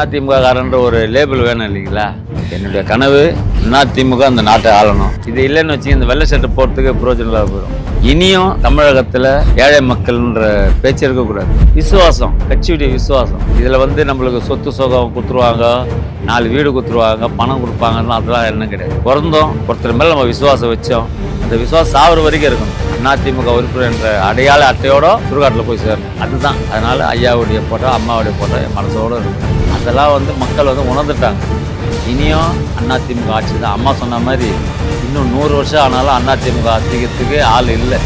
அதிமுக காரன்ற ஒரு லேபிள் வேணும் இல்லைங்களா? என்னுடைய கனவு அதிமுக அந்த நாட்டை ஆளணும். இது இல்லைன்னு வச்சு இந்த வெள்ளை சட்டை போறதுக்கு பிரயோஜனம் இல்லாத போயிடும். இனியும் தமிழகத்துல ஏழை மக்கள்ன்ற பேச்சு இருக்கக்கூடாது. விசுவாசம், கட்சியுடைய விசுவாசம். இதுல நம்மளுக்கு சொத்து சுகம் குத்துருவாங்க, 4 வீடு குத்துருவாங்க, பணம் கொடுப்பாங்கன்னா அதெல்லாம் என்ன கிடையாது. பிறந்தோம், ஒருத்தர் மேல நம்ம விசுவாசம் வச்சோம், அந்த விசுவாசம் சாவர வரைக்கும் இருக்கணும். அதிமுக உறுப்பினர் என்ற அடையாள அட்டையோட சுடுகாட்டில் போய் சேரணும். அதுதான். அதனால ஐயாவுடைய போட்டோ, அம்மாவுடைய போட்டோ என் மனசோட இருக்கும். அதெல்லாம் மக்கள் உணர்ந்துட்டாங்க. இனியும் அதிமுக ஆட்சி தான். அம்மா சொன்ன மாதிரி இன்னும் 100 வருஷம் ஆனாலும் அதிமுக அதிகத்துக்கு ஆள் இல்லை.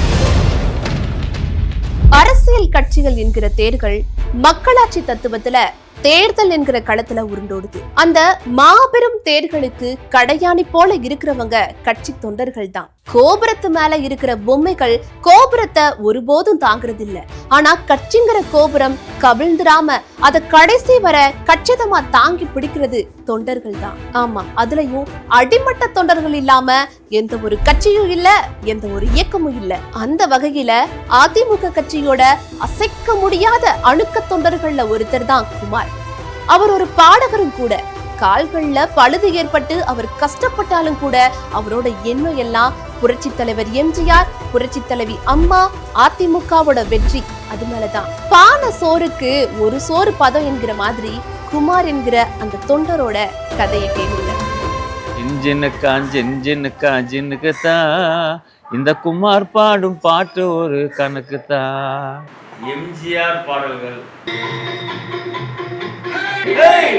அரசியல் கட்சிகள் என்கிற தேர்கள் மக்களாட்சி தத்துவத்துல தேர்தல் என்கிற களத்துல உருண்டோடுது. அந்த மாபெரும் தேர்களுக்கு கடையாணி போல இருக்கிறவங்க கட்சி தொண்டர்கள் தான். கோபுரத்து மேல இருக்கிற பொம்மைகள் கோபுரத்தை ஒருபோதும் தாங்கிறது இல்ல. ஆனா கட்சிங்கிற கோபுரம் கவிழ்ந்துடாம அதை கடைசி வர கச்சிதமா தாங்கி பிடிக்கிறது தொண்டர்கள் தான். ஆமா, அதுலயும் அடிமட்ட தொண்டர்கள் இல்லாம எந்த ஒரு கட்சியும் இல்ல, எந்த ஒரு இயக்கமும் இல்ல. அந்த வகையில அதிமுக கட்சியோட அசைக்க முடியாத அணுக்க தொண்டர்கள்ல ஒருத்தர் தான் குமார். அவர் ஒரு பாடகரும் கூட. கால்கள்ல பழுது ஏற்பட்டு அவர் கஷ்டப்பட்டாலும் கூட அவரோட எண்ணம் எல்லாம் புரட்சி தலைவர் எம்ஜிஆர், புரட்சி தலைவி அம்மா, அதிமுகவோட வெற்றி, அது மேலதான். பான சோறுக்கு ஒரு சோறு பதம் என்கிற மாதிரி குமார் என்கிற அந்த தொண்டரோட கதையை கேளுங்க. இன்ஜினுக்கு தான் இந்த குமார் பாடும் பாட்டு ஒரு கணக்கு தான். எம்ஜிஆர் பாடல்கள்.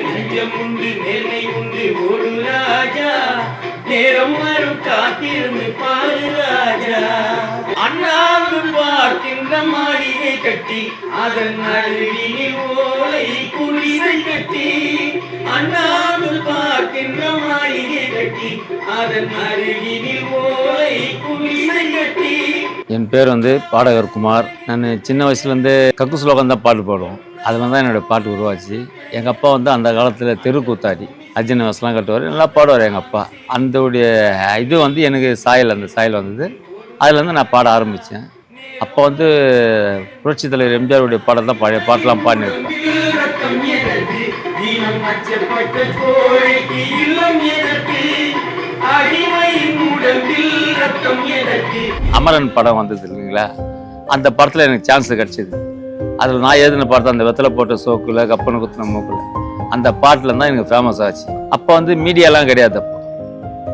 நெஞ்சம் உண்டு, நேர்மை உண்டு, ஓடு ராஜா, நேரம் வரும் காத்திருந்து பாரு ராஜா. அண்ணாந்து பார்க்கின்ற மாளிகை கட்டி அதன் அருகினில் ஓலை குடிசை கட்டி, அண்ணாந்து பார்க்கின்ற மாளிகை கட்டி அதன் அருகினில் ஓலை குடிசை கட்டி. என் பேர் பாடகர் குமார். நான் சின்ன வயசுலேருந்து கக்கு ஸ்லோகம் தான் பாட்டு பாடுவோம். அதில் தான் என்னோடய பாட்டு உருவாச்சு. எங்கள் அப்பா அந்த காலத்தில் தெருக்கூத்தாடி அர்ஜுன வசலாம் கட்டுவார், நல்லா பாடுவார் எங்கள் அப்பா. அந்தோடைய இது எனக்கு சாயல், அந்த சாயல் வந்தது. அதில் நான் பாட ஆரம்பித்தேன். அப்போ புரட்சி தலைவர் எம்ஜிஆருடைய பாடல் தான் பழைய பாட்டெலாம் பாடினிருப்பேன். அமரன் படம் வந்தது இல்லைங்களா? அந்த படத்தில் எனக்கு சான்ஸ் கிடச்சிது. அதில் நான் எழுதின பாட்டு அந்த வெத்தலை போட்ட சோக்குல கப்பனை குத்தின மூக்குல, அந்த பாட்டில் தான் எனக்கு ஃபேமஸ் ஆச்சு. அப்போ மீடியாலாம் கிடையாது. அப்போ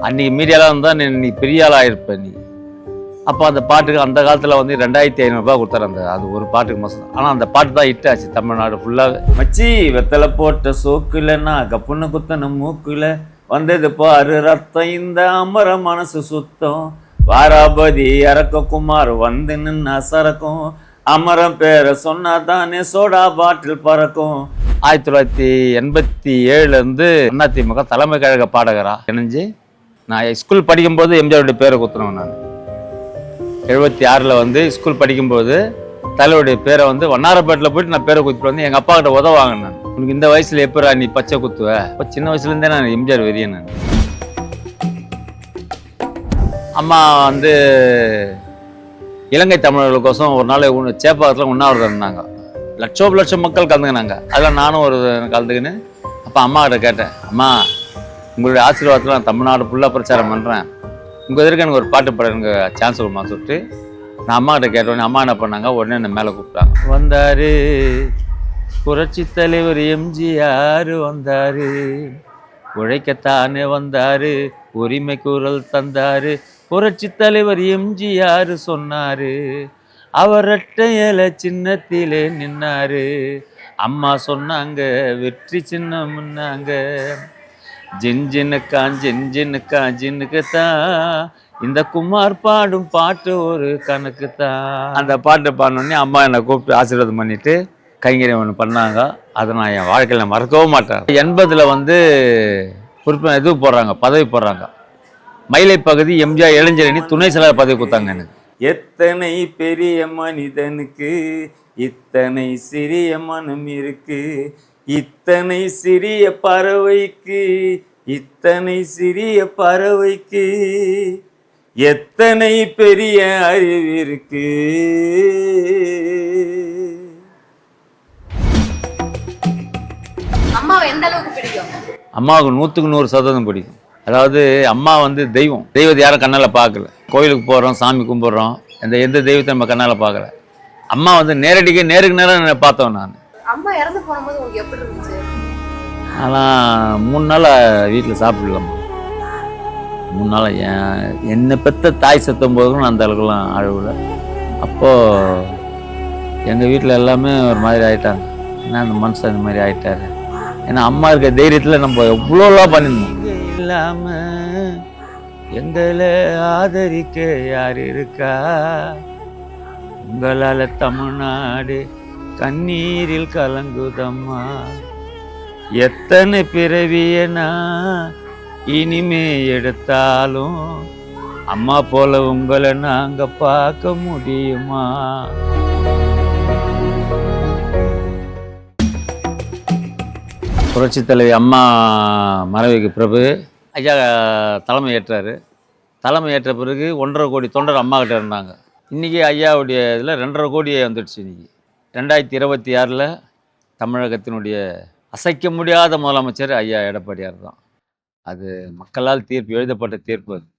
அன்றைக்கி மீடியாலாம் இருந்தால் நீ பெரிய ஆளாக இருப்ப நீ. அப்போ அந்த பாட்டுக்கு அந்த காலத்தில் 2500 ரூபாய் கொடுத்தாரு அது ஒரு பாட்டுக்கு மாதம். ஆனால் அந்த பாட்டு தான் ஹிட் ஆச்சு தமிழ்நாடு ஃபுல்லாகவே. மச்சி வெத்தலை போட்ட சோக்குலன்னா கப்புன்னு குத்தின மூக்குல வந்தது பாரு ரத்தம், இந்த அமர மனசு சுத்தம், வாராபதி இறக்க குமார் நின்னா சரக்கும், அமரம் பேரை சொன்னா தானே சோடா பாட்டில் பறக்கும். 1987 அதிமுக தலைமை கழக பாடகரா இணைஞ்சு நான் ஸ்கூல் படிக்கும்போது எம்ஜிஆருடைய பேரை குத்துனேன். நான் 76 ஸ்கூல் படிக்கும்போது தலைவருடைய பேரை வண்ணாரப்பேட்டில் போயிட்டு நான் பேரை குத்திட்டு எங்கள் அப்பா கிட்ட உதவாங்க. நான் உனக்கு இந்த வயசுல எப்பரா நீ பச்சை குத்துவ? இப்போ சின்ன வயசுலேருந்தே நான் எம்ஜிஆர் வெறியன். நான் அம்மா இலங்கை தமிழர்களுக்கோசம் ஒரு நாள் சேப்பாக்கத்தில் உண்ணாவிரதம் இருந்தாங்க. லட்சம் மக்கள் கலந்துக்கினாங்க. அதில் நானும் ஒரு கலந்துக்கின்னு அப்போ அம்மா கிட்ட கேட்டேன், அம்மா உங்களுடைய ஆசீர்வாதத்தில் நான் தமிழ்நாடு ஃபுல்லாக பிரச்சாரம் பண்ணுறேன், உங்கள் எதிர்க்கு எனக்கு ஒரு பாட்டு பாட எனக்கு சான்ஸ் கொடுமா சொல்லிட்டு நான் அம்மா கிட்ட கேட்டோன்னே அம்மா என்ன பண்ணாங்க, உடனே என்னை மேலே கூப்பிட்டாங்க. வந்தார் புரட்சி தலைவர் எம்ஜிஆர், வந்தார் உழைக்கத்தானே வந்தார், உரிமை குரல் தந்தார், புரட்சி தலைவர் எம்ஜிஆர் சொன்னாரு, அவர் ரெட்டையில சின்னத்திலே நின்னாரு, அம்மா சொன்னாங்க வெற்றி சின்னம்னாங்க, ஜின்னுக்கு தான் இந்த குமார் பாடும் பாட்டு ஒரு கணக்கு தான். அந்த பாட்டை பாடினோடனே அம்மா என்னை கூப்பிட்டு ஆசீர்வாதம் பண்ணிட்டு கைங்கரியம் ஒன்று பண்ணாங்க. அதை நான் என் வாழ்க்கையில் மறக்கவும் மாட்டேன். 80 பொறுப்பு இது போடுறாங்க, பதவி போடுறாங்க. மயிலை பகுதி எம்ஜிஆர் இளைஞரணி துணை செயலாளர் பதவி கொடுத்தாங்க எனக்கு. எத்தனை பெரிய மனிதனுக்கு இத்தனை சிறிய மனம் இருக்கு, இத்தனை சிறிய பறவைக்கு இத்தனை சிறிய பறவைக்கு எத்தனை பெரிய அறிவு இருக்கு. அம்மாவை எந்த அந்த அளவுக்கு பிடிக்கும்? அம்மாவுக்கு 100% பிடிக்கும். அதாவது அம்மா வந்து தெய்வத்தை யாரும் கண்ணால் பார்க்கல. கோயிலுக்கு போகிறோம், சாமி கும்பிட்றோம், எந்த தெய்வத்தை நம்ம கண்ணால் பார்க்கல. அம்மா வந்து நேருக்கு நேரம் பார்த்தோம். நான் அம்மா இறந்து போகும்போது உங்களுக்கு எப்படி இருந்துச்சு? ஆனால் 3 நாளாக வீட்டில் சாப்பிடலாம். 3 நாளாக என்னை பெற்ற தாய் சத்தம் போதும் அந்த அளவுக்குலாம் அழுவலை. அப்போது எங்கள் வீட்டில் எல்லாமே ஒரு மாதிரி ஆகிட்டாங்க. ஏன்னா அந்த மனுஷன் இந்த மாதிரி ஆகிட்டாரு. ஏன்னா அம்மா இருக்க தைரியத்தில் நம்ம எவ்வளோலாம் பண்ணியிருந்தோம். இல்லாமல் எங்களை ஆதரிக்க யார் இருக்கா? உங்களால் தமிழ்நாடு கண்ணீரில் கலங்குதம்மா. எத்தனை பிறவியனா இனிமே எடுத்தாலும் அம்மா போல உங்களை நாங்க பார்க்க முடியுமா? புரட்சி தலைவி அம்மா மறைவுக்கு பிறகு ஐயா தலைமை ஏற்றார். தலைமை ஏற்ற பிறகு 1.5 கோடி தொண்டர் அம்மா கிட்ட இருந்தாங்க. இன்றைக்கி ஐயாவுடைய இதில் 2.5 கோடியே வந்துடுச்சு. இன்றைக்கி 2026 தமிழகத்தினுடைய அசைக்க முடியாத முதலமைச்சர் ஐயா எடப்பாடியார் தான். அது மக்களால் எழுதப்பட்ட தீர்ப்பு. அது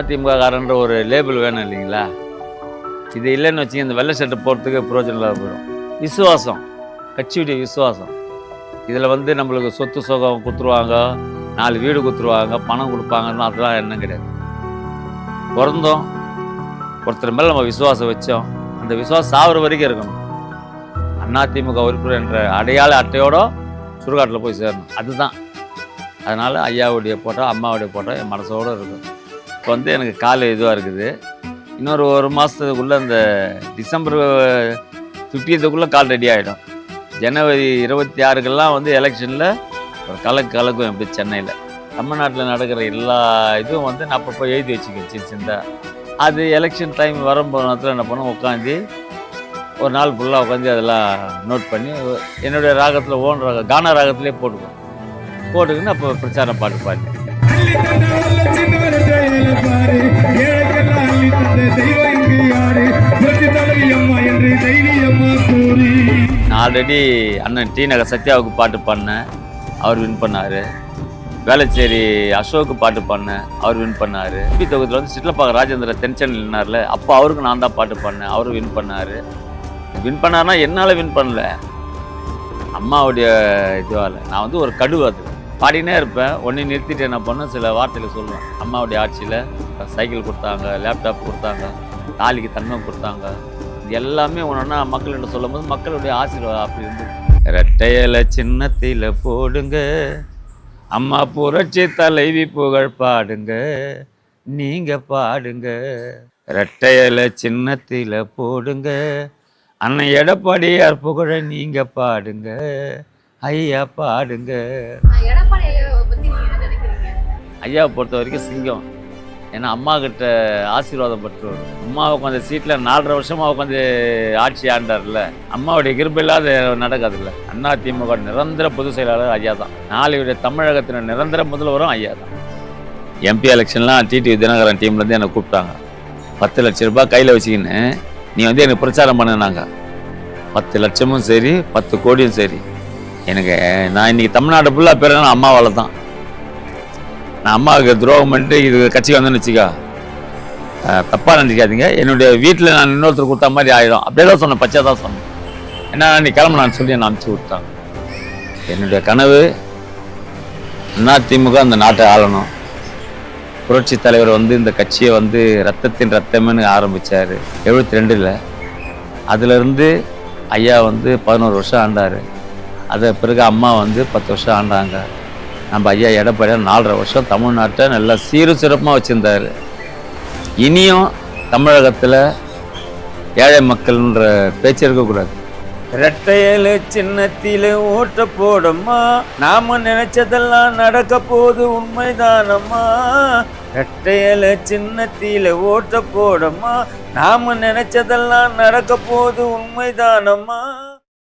அதிமுக காரன்ற ஒரு லேபிள் வேணும் இல்லைங்களா? இது இல்லைன்னு வச்சுங்க, இந்த வெள்ளை சட்டை போகிறதுக்கு பிரயோஜனம் இல்லாத போயிடும். விசுவாசம், கட்சியுடைய விசுவாசம். இதில் வந்து நம்மளுக்கு சொத்து சுகம் கொடுத்துருவாங்க, 4 வீடு கொடுத்துருவாங்க, பணம் கொடுப்பாங்கன்னு அதெல்லாம் எண்ணம் கிடையாது. பிறந்தோம், ஒருத்தர் மேலே நம்ம விசுவாசம் வச்சோம், அந்த விசுவாசம் சாவர வரைக்கும் இருக்கணும். அதிமுக உறுப்பினர் என்ற அடையாள அட்டையோட சுடுகாட்டில் போய் சேரணும். அதுதான். அதனால் ஐயாவுடைய போட்டோ, அம்மாவுடைய போட்டோ என் மனசோடு இருக்கும். இப்போ வந்து எனக்கு கால் இதுவாக இருக்குது. இன்னொரு 1 மாதத்துக்குள்ளே இந்த டிசம்பர் 15க்குள்ளே கால் ரெடி ஆகிடும். ஜனவரி 26க்கெல்லாம் வந்து எலெக்ஷனில் ஒரு கலக்கும். எப்படி சென்னையில் தமிழ்நாட்டில் நடக்கிற எல்லா இதுவும் வந்து நான் அப்போ போய் எழுதி வச்சுக்கேன் சின்ன. அது எலெக்ஷன் டைம் வரும்போது நேரத்தில் என்ன பண்ணோம், உட்காந்து ஒரு நாள் ஃபுல்லாக உட்காந்து அதெல்லாம் நோட் பண்ணி என்னுடைய ராகத்தில் ஓன் ராகம் கானா ராகத்திலே போட்டுக்கின்னு அப்போ பிரச்சாரம் பாட்டு பாடி நான் ஆல்ரெடி அண்ணன் டி நகர் சத்யாவுக்கு பாட்டு பாடினேன், அவர் வின் பண்ணார். வேளச்சேரி அசோக்கு பாட்டு பாடினேன், அவர் வின் பண்ணார். பி தொகுதியில் வந்து சிட்லப்பாக்க ராஜேந்திர தென்சென்னையில் இருந்தார்ல, அப்போ அவருக்கு நான் தான் பாட்டு பாடினேன், அவரும் வின் பண்ணார். வின் பண்ணார்னா என்னால் வின் பண்ணல, அம்மாவுடைய இதுவால். நான் வந்து ஒரு கடுவு, அது பாடினே இருப்பேன். ஒன்று நிறுத்திட்டு என்ன பண்ண சில வார்த்தையில் சொல்லுவேன். அம்மாவுடைய ஆட்சியில் சைக்கிள் கொடுத்தாங்க, லேப்டாப் கொடுத்தாங்க, தாலிக்கு தங்கம் கொடுத்தாங்க. இது எல்லாமே ஒன்றுன்னா மக்கள் என்ன சொல்லும் போது மக்களுடைய ஆசீர்வாதம் அப்படி இருந்து. ரெட்டையில சின்னத்தில் போடுங்க, அம்மா புரட்சி தலைவி புகழ் பாடுங்க, நீங்கள் பாடுங்க. ரெட்டையில சின்னத்தில் போடுங்க, அண்ணன் எடப்பாடியார் புகழை நீங்கள் பாடுங்க, ஐயா பாடுங்க. ஐயாவை பொறுத்த வரைக்கும் சிங்கம். ஏன்னா அம்மா கிட்ட ஆசீர்வாதம் பெற்றவர். அம்மாவை உட்காந்து சீட்டில் 4.5 வருஷமாக உட்காந்து ஆட்சி ஆண்டார்ல, அம்மாவுடைய கிருபை இல்லாத நடக்காதுல்ல. அதிமுக நிரந்தர பொதுச் செயலாளர் ஐயா தான். நாளையுடைய தமிழகத்தின் நிரந்தர முதல்வரும் ஐயா தான். எம்பி எலெக்ஷன்லாம் டிடிவி தினகரன் டீம்லேருந்து என்னை கூப்பிட்டாங்க. 10 லட்சம் ரூபாய் கையில் வச்சுக்கின்னு நீ வந்து எனக்கு பிரச்சாரம் பண்ணினாங்க. 10 லட்சமும் சரி 10 கோடியும் சரி எனக்கு. நான் இன்றைக்கி தமிழ்நாடு ஃபுல்லாக பேர் அம்மாவால் தான். நான் அம்மாவுக்கு துரோகம் பண்ணிட்டு இது கட்சிக்கு வந்தேன்னு வச்சுக்கா, தப்பாக நினைக்காதீங்க. என்னுடைய வீட்டில் நான் இன்னொருத்தர் கொடுத்த மாதிரி ஆகிடும். அப்படியே தான் சொன்னேன், பச்சை தான் சொன்னேன். ஏன்னா நீ கிளம்ப நான் சொல்லி என்னை அனுப்பிச்சி விட்டாங்க. என்னுடைய கனவு அதிமுக அந்த நாட்டை ஆளணும். புரட்சி தலைவர் வந்து இந்த கட்சியை வந்து ரத்தத்தின் ரத்தம்னு ஆரம்பித்தார் 72. அதிலிருந்து ஐயா வந்து 11 வருஷம் ஆண்டார். அதை பிறகு அம்மா வந்து 10 வருஷம் ஆண்டாங்க. நம்ம ஐயா எடப்பாடியார் 4.5 வருஷம் தமிழ்நாட்டை நல்லா சீரும் சிறப்பாக வச்சுருந்தார். இனியும் தமிழகத்தில் ஏழை மக்கள்ன்ற பேச்சு இருக்கக்கூடாது. ரெட்டையில சின்னத்தில ஓட்ட போடம்மா, நாம நினைச்சதெல்லாம் நடக்க போது உண்மைதானம்மா. ரெட்டையில சின்னத்தில ஓட்ட போடம்மா, நாம நினைச்சதெல்லாம் நடக்க போது உண்மைதானம்மா.